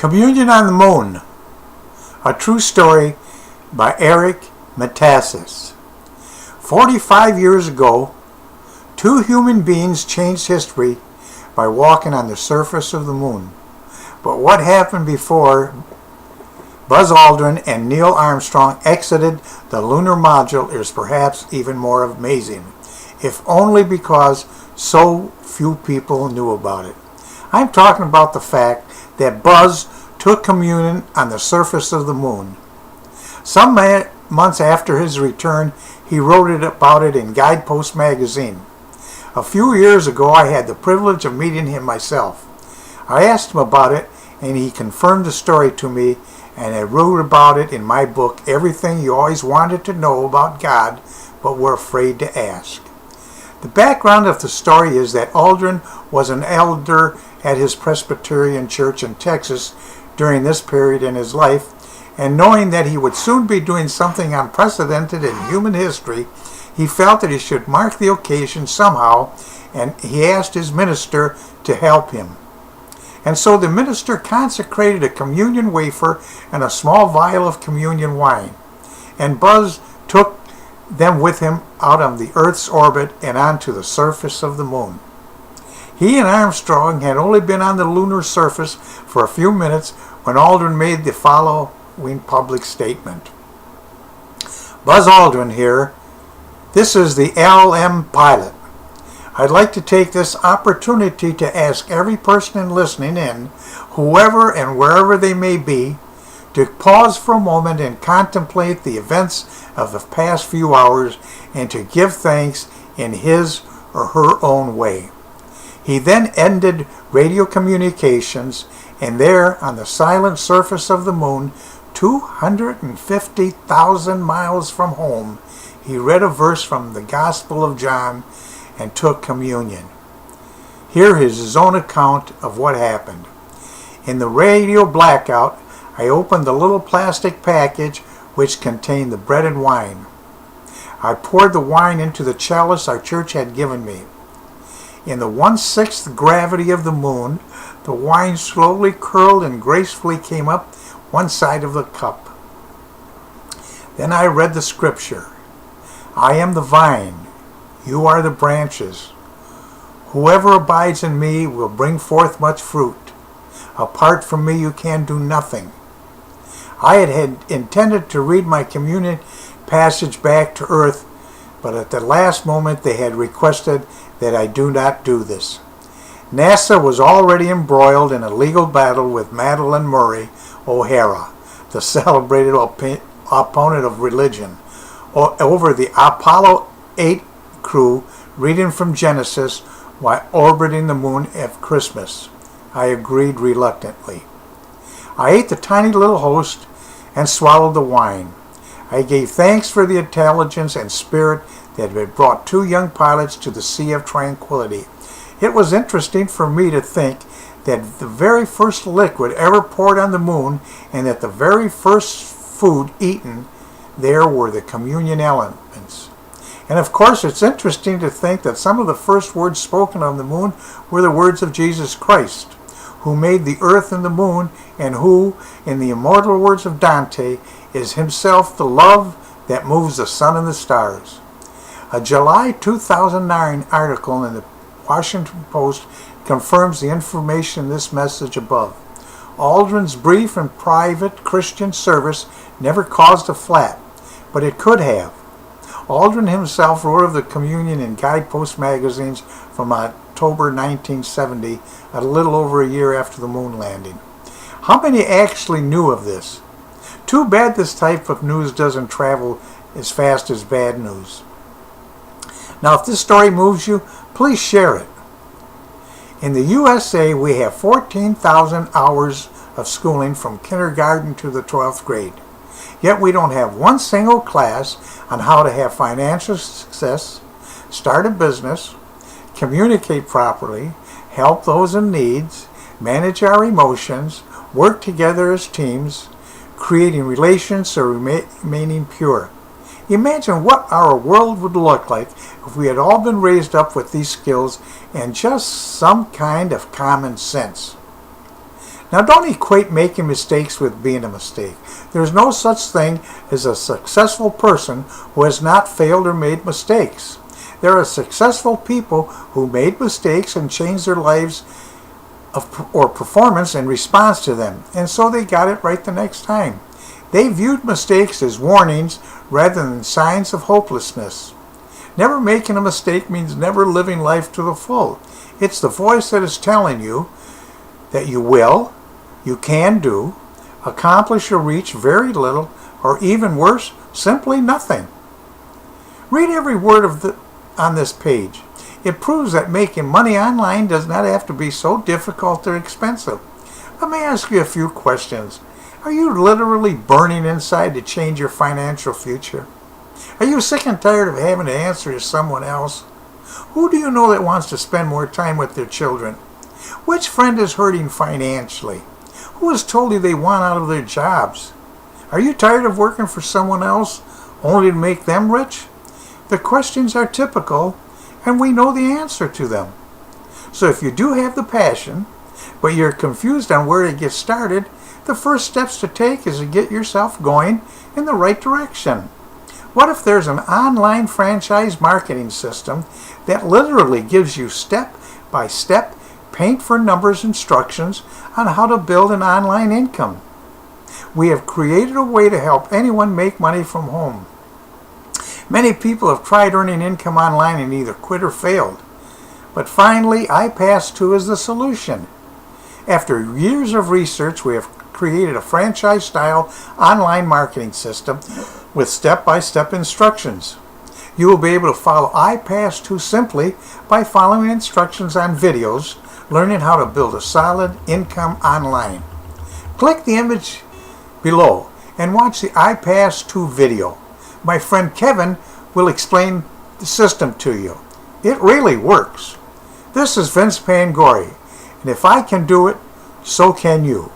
Communion on the Moon, a true story by Eric Metaxas. 45 years ago, two human beings changed history by walking on the surface of the moon. But what happened before Buzz Aldrin and Neil Armstrong exited the lunar module is perhaps even more amazing, if only because so few people knew about it. I'm talking about the fact that Buzz took communion on the surface of the moon. Some months after his return, he wrote about it in Guidepost magazine. A few years ago, I had the privilege of meeting him myself. I asked him about it, and he confirmed the story to me, and I wrote about it in my book, Everything You Always Wanted to Know About God, but Were Afraid to Ask. The background of the story is that Aldrin was an elder at his Presbyterian church in Texas during this period in his life, and knowing that he would soon be doing something unprecedented in human history, he felt that he should mark the occasion somehow, and he asked his minister to help him. And so the minister consecrated a communion wafer and a small vial of communion wine, and Buzz took them with him out on the Earth's orbit and onto the surface of the moon. He and Armstrong had only been on the lunar surface for a few minutes when Aldrin made the following public statement. Buzz Aldrin here. This is the LM pilot. I'd like to take this opportunity to ask every person listening in, whoever and wherever they may be, to pause for a moment and contemplate the events of the past few hours and to give thanks in his or her own way. He then ended radio communications, and there on the silent surface of the moon, 250,000 miles from home, he read a verse from the Gospel of John and took communion. Here is his own account of what happened. In the radio blackout, I opened the little plastic package which contained the bread and wine. I poured the wine into the chalice our church had given me. In the 1/6 gravity of the moon, the wine slowly curled and gracefully came up one side of the cup. Then I read the scripture. I am the vine, you are the branches. Whoever abides in me will bring forth much fruit. Apart from me you can do nothing. I had intended to read my communion passage back to earth, but at the last moment they had requested that I do not do this. NASA was already embroiled in a legal battle with Madalyn Murray O'Hara, the celebrated opponent of religion, over the Apollo 8 crew reading from Genesis while orbiting the moon at Christmas. I agreed reluctantly. I ate the tiny little host and swallowed the wine. I gave thanks for the intelligence and spirit that had brought two young pilots to the Sea of Tranquility. It was interesting for me to think that the very first liquid ever poured on the moon and that the very first food eaten there were the communion elements. And of course it's interesting to think that some of the first words spoken on the moon were the words of Jesus Christ, who made the earth and the moon, and who, in the immortal words of Dante, is himself the love that moves the sun and the stars. A July 2009 article in the Washington Post confirms the information in this message above. Aldrin's brief and private Christian service never caused a flap, but it could have. Aldrin himself wrote of the communion in Guidepost magazines from October 1970, a little over a year after the moon landing. How many actually knew of this? Too bad this type of news doesn't travel as fast as bad news. Now, if this story moves you, please share it. In the USA, we have 14,000 hours of schooling from kindergarten to the 12th grade. Yet we don't have one single class on how to have financial success, start a business, communicate properly, help those in need, manage our emotions, work together as teams, creating relations or remaining pure. Imagine what our world would look like if we had all been raised up with these skills and just some kind of common sense. Now don't equate making mistakes with being a mistake. There is no such thing as a successful person who has not failed or made mistakes. There are successful people who made mistakes and changed their lives or performance in response to them, and so they got it right the next time. They viewed mistakes as warnings rather than signs of hopelessness. Never making a mistake means never living life to the full. It's the voice that is telling you that you will, you can do, accomplish or reach very little, or even worse, simply nothing. Read every word on this page. It proves that making money online does not have to be so difficult or expensive. Let me ask you a few questions. Are you literally burning inside to change your financial future? Are you sick and tired of having to answer to someone else? Who do you know that wants to spend more time with their children? Which friend is hurting financially? Who has told you they want out of their jobs? Are you tired of working for someone else only to make them rich? The questions are typical, and we know the answer to them. So if you do have the passion, but you're confused on where to get started, the first steps to take is to get yourself going in the right direction. What if there's an online franchise marketing system that literally gives you step-by-step paint for numbers instructions on how to build an online income? We have created a way to help anyone make money from home. Many people have tried earning income online and either quit or failed. But finally, iPass2 is the solution. After years of research, we have created a franchise-style online marketing system with step-by-step instructions. You will be able to follow iPass2 simply by following instructions on videos, learning how to build a solid income online. Click the image below and watch the iPass2 video. My friend Kevin will explain the system to you. It really works. This is Vince Pangori, and if I can do it, so can you.